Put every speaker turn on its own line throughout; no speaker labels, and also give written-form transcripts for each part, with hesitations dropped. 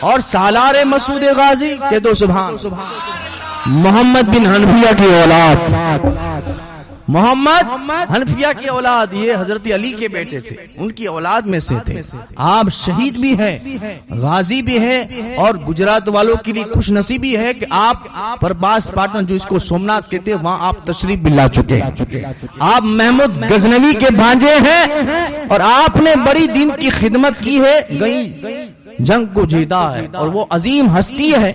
اور سالار مسعود غازی کہ تو سبحان محمد بن حنفیہ کی اولاد، محمد حنفیہ کی اولاد، یہ حضرت علی کے بیٹے تھے، ان کی اولاد میں سے تھے. آپ شہید بھی ہیں، غازی بھی ہیں، اور گجرات والوں کے لیے خوش نصیبی ہے کہ آپ پرباس پاٹن جو اس کو سومناتھ کہتے ہیں وہاں آپ تشریف بھی لا چکے. آپ محمود غزنوی کے بھانجے ہیں اور آپ نے بڑی دین کی خدمت کی ہے، گئی جنگ کو جیتا ہے. اور وہ عظیم ہستی ہے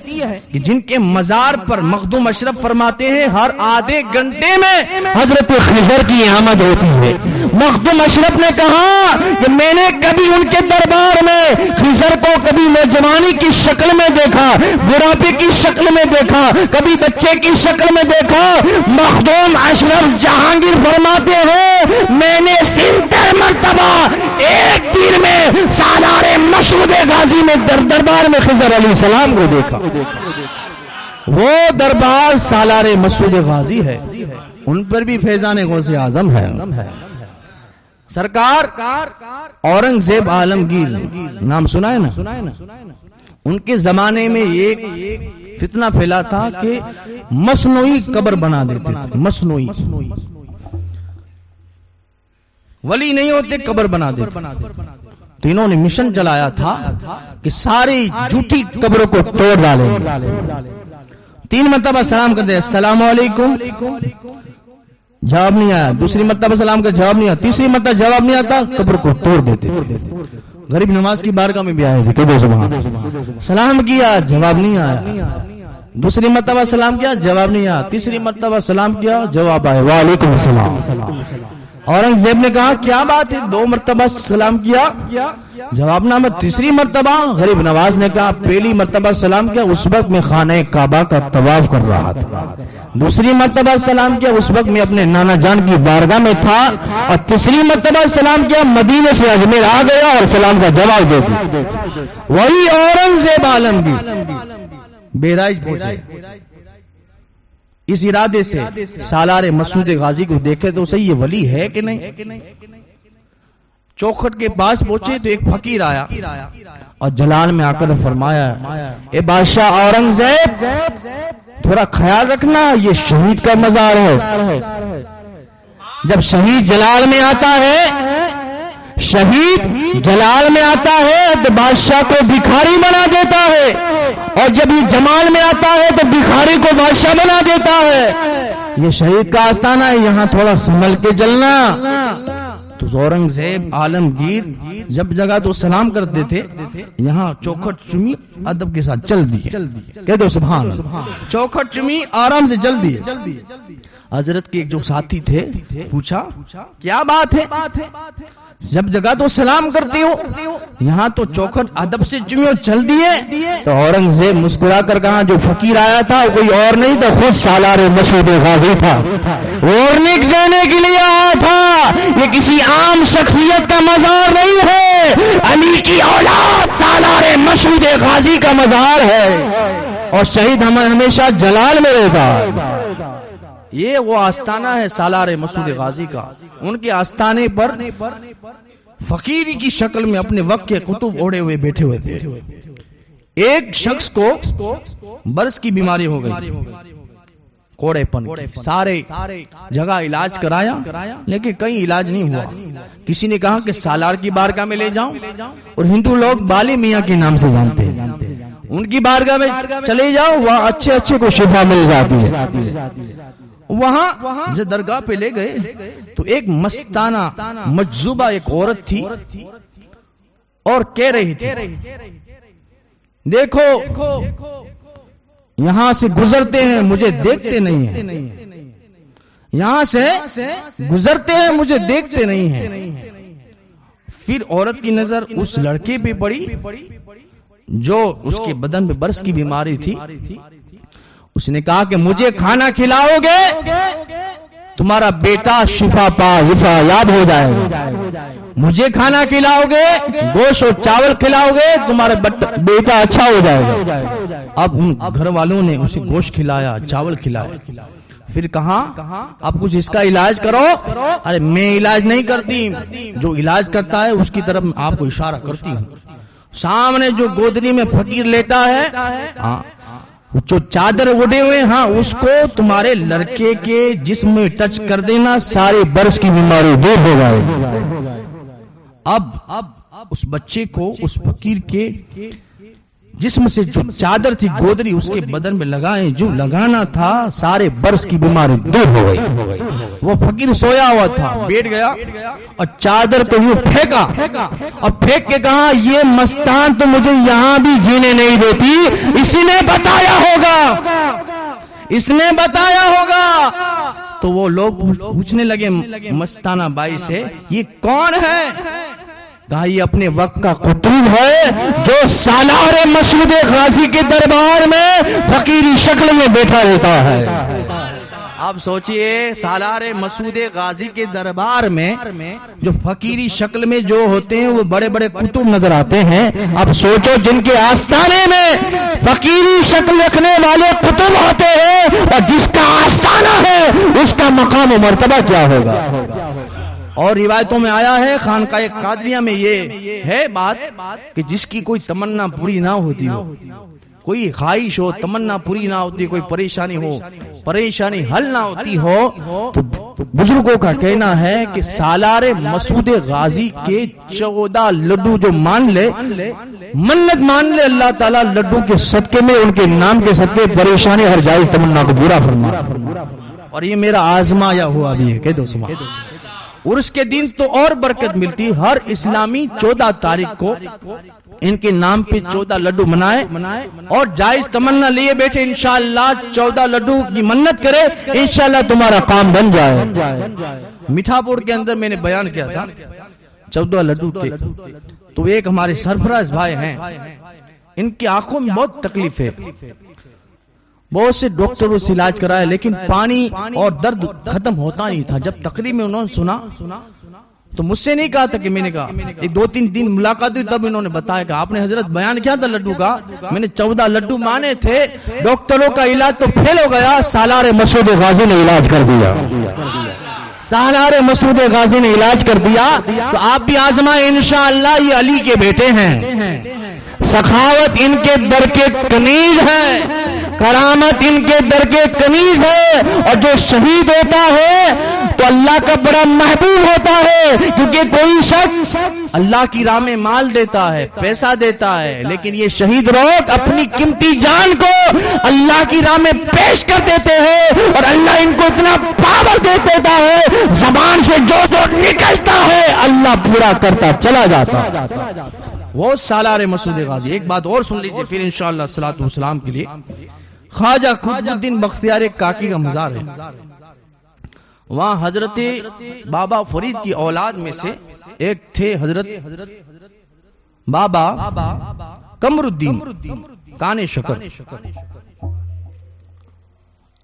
کہ جن کے مزار پر مخدوم اشرف فرماتے ہیں ہر آدھے گھنٹے میں حضرت خضر کی آمد ہوتی ہے. مخدوم اشرف نے کہا کہ میں نے کبھی ان کے دربار میں خضر کو کبھی نوجوانی کی شکل میں دیکھا، بڑھاپے کی شکل میں دیکھا، کبھی بچے کی شکل میں دیکھا. مخدوم اشرف جہانگیر فرماتے ہیں میں نے 70 مرتبہ ایک دن میں سالار مسعود غازی میں دربار میں خضر علیہ السلام کو دیکھا. وہ دربار سالار مسعود غازی ہے، ان پر بھی فیضان غوث اعظم ہے. سرکار اورنگزیب عالمگیر نام سنا ہے نا، ان کے زمانے میں ایک فتنہ پھیلا تھا کہ مصنوعی قبر بنا دیتے تھے. مصنوعی ولی نہیں ہوتے، قبر بنا دیتے. تو انہوں نے مشن چلایا تھا کہ ساری جھوٹی قبروں کو توڑ ڈالیں. 3 مرتبہ سلام کرتے السلام علیکم، جواب نہیں آیا. دوسری مرتبہ سلام کا جواب نہیں آیا. تیسری مرتبہ جواب نہیں آتا، قبر کو توڑ دیتے. غریب نواز کی بارگاہ میں بھی آئے تھے، سلام کیا، جواب نہیں آیا. دوسری مرتبہ سلام کیا، جواب نہیں آیا. تیسری مرتبہ سلام کیا، جواب آیا وعلیکم السلام. اورنگزیب نے کہا کیا بات ہے، 2 مرتبہ سلام کیا، جواب نہ. تیسری مرتبہ غریب نواز نے کہا پہلی مرتبہ سلام کیا اس وقت میں خانہ کعبہ کا طواف کر رہا تھا، دوسری مرتبہ سلام کیا اس وقت میں اپنے نانا جان کی بارگاہ میں تھا، اور تیسری مرتبہ سلام کیا مدینے سے اجمیر آ گیا اور سلام کا جواب دے دیا. وہی اورنگزیب عالمگیر بیرائج پہنچے. اس ارادے سے سالار مسعود غازی کو دیکھے تو صحیح یہ ولی ہے کہ نہیں. چوکھٹ کے پاس پہنچے تو ایک فقیر آیا اور جلال میں آ کر فرمایا اے بادشاہ اورنگزیب تھوڑا خیال رکھنا، یہ شہید کا مزار ہے. جب شہید جلال میں آتا ہے، شہید جلال میں آتا ہے تو بادشاہ کو بھکاری بنا دیتا ہے، اور جب یہ جمال میں آتا ہے تو بھکاری کو بادشاہ بنا دیتا ہے. یہ شہید کا آستانہ ہے، یہاں تھوڑا سنبھل کے چلنا. تو اورنگزیب عالمگیر جب جگہ تو سلام کرتے تھے، یہاں چوکھٹ چمی ادب کے ساتھ چل دی. کہہ دو سبحان اللہ. چوکھٹ چمی آرام سے چل دی. حضرت کے ایک جو ساتھی تھے پوچھا کیا بات ہے، جب جگہ تو سلام کرتی ہو، یہاں تو چوکھٹ ادب سے چمی اور چل دیے. تو اورنگزیب مسکرا کر کہا جو فقیر آیا تھا وہ کوئی اور نہیں تھا، خود سالار مسعود غازی تھا. وارننگ دینے کے لیے آیا تھا، یہ کسی عام شخصیت کا مزار نہیں ہے، علی کی اولاد سالار مسعود غازی کا مزار ہے، اور شہید ہمیشہ جلال میں رہتا ہے. یہ وہ آستانہ ہے سالار مسعود غازی کا. ان کے آستانے پر فقیری کی شکل میں اپنے وقت کے کتب اوڑے ہوئے بیٹھے ہوئے تھے. ایک شخص کو برس کی بیماری ہو گئی، کوڑے پن، سارے جگہ علاج کرایا لیکن کہیں علاج نہیں ہوا. کسی نے کہا کہ سالار کی بارگاہ میں لے جاؤں، اور ہندو لوگ بالی میاں کے نام سے جانتے ہیں، ان کی بارگاہ میں چلے جاؤ، وہاں اچھے کو شفا مل جاتی ہے. وہاں جب درگاہ پہ لے گئے تو ایک مستانہ مجذوبہ ایک عورت تھی اور کہہ رہی تھی دیکھو یہاں سے گزرتے ہیں مجھے دیکھتے نہیں ہیں، یہاں سے گزرتے ہیں مجھے دیکھتے نہیں ہیں. پھر عورت کی نظر اس لڑکے پہ پڑی جو اس کے بدن میں برس کی بیماری تھی. اس نے کہا کہ مجھے کھانا کھلاؤ گے تمہارا بیٹا شفا یاب ہو جائے گا، مجھے کھانا کھلاؤ گے، گوشت اور چاول کھلاؤ گے، تمہارا بیٹا اچھا ہو جائے گا. اب ان گھر والوں نے اسے گوشت کھلایا، چاول کھلایا. پھر کہا اب کچھ اس کا علاج کرو. ارے میں علاج نہیں کرتی، جو علاج کرتا ہے اس کی طرف آپ کو اشارہ کرتی ہوں. سامنے جو گودری میں فقیر لیٹا ہے، ہاں جو چادر اڑے ہوئے، ہاں اس کو تمہارے لڑکے کے جسم میں ٹچ کر دینا، سارے برس کی بیماری دور ہو جائے۔ اب اس بچے کو اس فقیر کے جسم سے جو چادر تھی گودری اس کے بدن میں لگائیں، جو لگانا تھا سارے برس کی بیماری دور ہو گئی۔ وہ فقیر سویا ہوا تھا، بیٹھ گیا اور چادر کو یوں پھینکا اور پھینک کے کہا یہ مستان تو مجھے یہاں بھی جینے نہیں دیتی، اسی نے بتایا ہوگا، اس نے بتایا ہوگا۔ تو وہ لوگ پوچھنے لگے مستانہ بائی سے یہ کون ہے؟ کہا یہ اپنے وقت کا قطب ہے جو سالار مسعود غازی کے دربار میں فقیری شکل میں بیٹھا رہتا ہے۔ اب سوچئے سالار مسعود غازی کے دربار میں جو فقیری شکل میں جو ہوتے ہیں وہ بڑے بڑے قطب نظر آتے ہیں۔ اب سوچو جن کے آستانے میں فقیری شکل رکھنے والے قطب ہوتے ہیں اور جس کا آستانہ ہے اس کا مقام و مرتبہ کیا ہوگا۔ اور روایتوں میں آیا ہے خانقاہ قادریہ میں یہ ہے بات کہ جس کی کوئی تمنا پوری نہ ہوتی ہو، کوئی خواہش ہو تمنا پوری نہ ہوتی، کوئی پریشانی ہو پریشانی حل نہ ہوتی ہو، تو بزرگوں کا کہنا ہے کہ سالار مسعود غازی کے 14 لڈو جو مان لے، منت مان لے، اللہ تعالیٰ لڈو کے صدقے میں ان کے نام کے صدقے پریشانی ہر جائز تمنا کو پورا فرما۔ اور یہ میرا آزمایا ہوا بھی ہے، کہہ دو سبحان۔ اور اس کے دن تو اور برکت ملتی، ہر اسلامی 14 تاریخ کو ان کے نام پہ 14 لڈو منائے اور جائز تمنا لیے بیٹھے، انشاءاللہ 14 لڈو کی منت کرے، انشاءاللہ تمہارا کام بن جائے۔ میٹھا پور کے اندر میں نے بیان کیا تھا 14 لڈو کے، تو ایک ہمارے سرفراز بھائی ہیں، ان کی آنکھوں میں بہت تکلیف ہے، بہت سے ڈاکٹروں سے علاج کرایا لیکن پانی اور درد ختم ہوتا نہیں تھا۔ جب تقریر میں انہوں نے سنا تو مجھ سے نہیں کہا تھا کہ میں نے کہا، ایک 2-3 دن ملاقات ہوئی تب انہوں نے بتایا کہ آپ نے حضرت بیان کیا تھا لڈو کا، میں نے 14 لڈو مانے تھے، ڈاکٹروں کا علاج تو فیل ہو گیا، سالار مسعود غازی نے علاج کر دیا، سالار مسعود غازی نے علاج کر دیا۔ تو آپ بھی آزمائیں انشاءاللہ، یہ علی کے بیٹے ہیں، سخاوت ان کے در کے کنیز ہے، کرامت ان کے در کے کنیز ہے، اور جو شہید ہوتا ہے تو اللہ کا بڑا محبوب ہوتا ہے، کیونکہ کوئی شخص اللہ کی راہ میں مال دیتا ہے، پیسہ دیتا ہے، لیکن یہ شہید لوگ اپنی قیمتی جان کو اللہ کی راہ میں پیش کر دیتے ہیں، اور اللہ ان کو اتنا پاور دے دیتا ہے، زبان سے جو نکلتا ہے اللہ پورا کرتا چلا جاتا۔ وہ سالار مسعود غازی۔ ایک بات اور سن لیجئے پھر انشاءاللہ الصلوۃ والسلام کے لیے، خواجہ قطب الدین بختیار کاکی کا مزار ہے، وہاں حضرت بابا فرید کی اولاد میں سے ایک تھے حضرت بابا قمر الدین کان شکر۔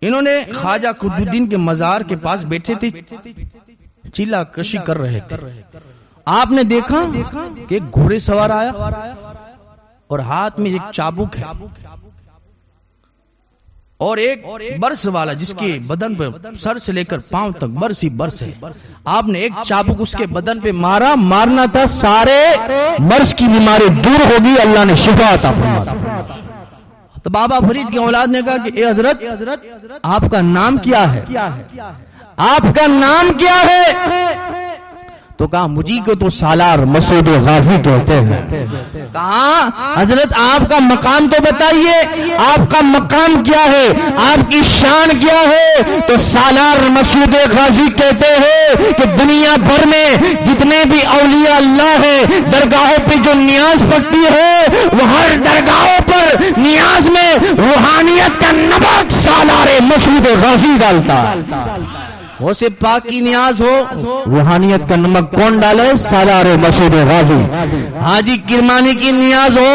انہوں نے خواجہ قطب الدین کے مزار کے پاس بیٹھے تھے، چیلا کشی کر رہے تھے، آپ نے دیکھا کہ ایک گھوڑے سوار آیا اور ہاتھ میں ایک چابک ہے اور ایک برس والا جس کے بدن پہ سر سے لے کر پاؤں تک برس ہی برس ہے۔ آپ نے ایک چابک اس کے بدن پہ مارا، مارنا تھا سارے برس کی بیماری دور ہوگی، اللہ نے شفا عطا فرمایا۔ تو بابا فرید کی اولاد نے کہا کہ اے حضرت آپ کا نام کیا ہے، آپ کا نام کیا ہے؟ تو کہا مجھے کو تو سالار مسعود غازی کہتے ہیں۔ کہا حضرت آپ کا مقام تو بتائیے، آپ کا مقام کیا ہے، آپ کی شان کیا ہے؟ تو سالار مسعود غازی کہتے ہیں کہ دنیا بھر میں جتنے بھی اولیاء اللہ ہیں درگاہوں پہ جو نیاز پڑتی ہے وہ ہر درگاہوں پر نیاز میں روحانیت کا نمک سالار مسعود غازی ڈالتا ہے۔ وہ سے پاک کی نیاز ہو، روحانیت کا نمک کون ڈالے؟ سالار مسعود غازی۔ حاجی کرمانی کی نیاز ہو،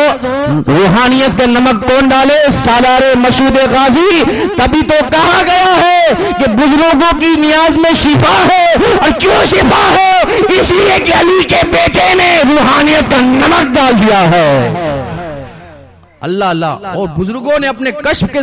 روحانیت کا نمک کون ڈالے؟ سالار مسعود غازی۔ تبھی تو کہا گیا ہے کہ بزرگوں کی نیاز میں شفا ہے، اور کیوں شفا ہے؟ اس لیے کہ علی کے بیٹے نے روحانیت کا نمک ڈال دیا ہے۔ اللہ اللہ، اور بزرگوں نے اپنے کشف کے